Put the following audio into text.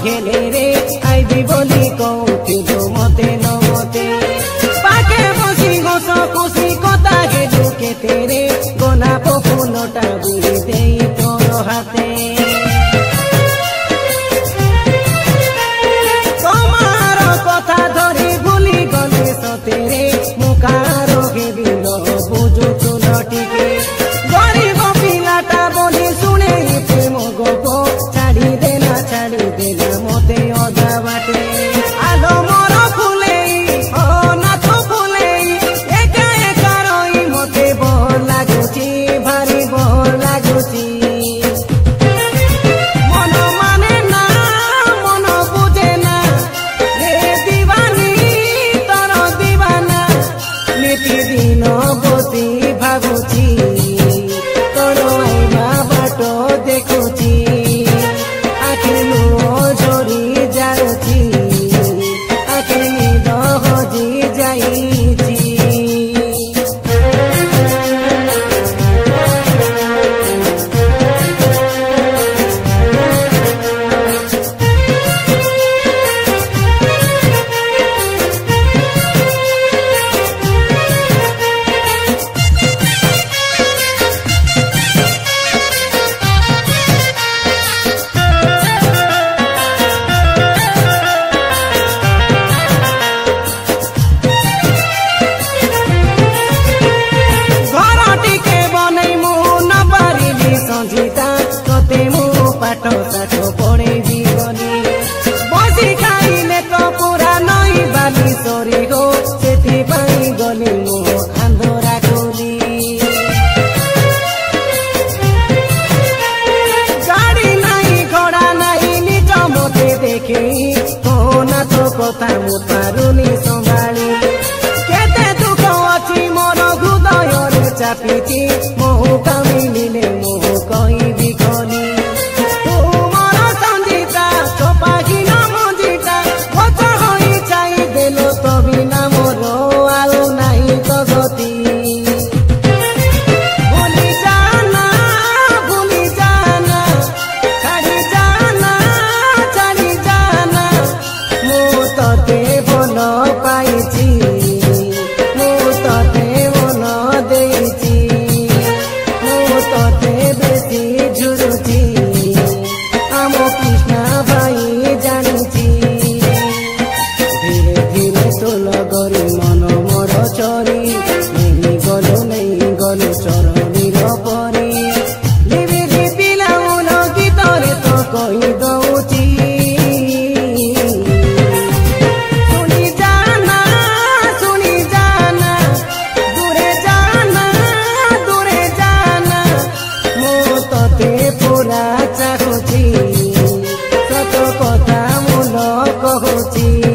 हेले रे आईबी बोली कहूथिलु मते न मते पाके बसी हस खुशी कथा हेलु केते रे गोलाप फूलटा बुई देई तोर हाते तमार कथा धरी भूली गले सते रे मुखार हेबिल बुझु तुल टिके गरीब पिलाटा बोली शुणे प्रेम गप छाड़ी देना मते अधा बाटे आलो मोर फुले नाथ फुले एका एका रही मते भल लागुची भारी भल लागुची मन माने ना मन बुझे ना रे दीवानी तोर दीवाना नीति दिन बसी भागुची तोर आइबा बाट देखुची साठो पड़े जीवनी बसी खाइले तो पूरा नई बाली सरी हो से गली मो आंधरा खोली गाड़ी नहीं घोड़ा नहीं निज मते देखे ना तो कथा मु पारुनी संभाली केते दुख अच्छी मोर हृदय चापिची मोह कामिले मोह कहबी खनी पूरा चाहूची सत कथा मुल कहूची।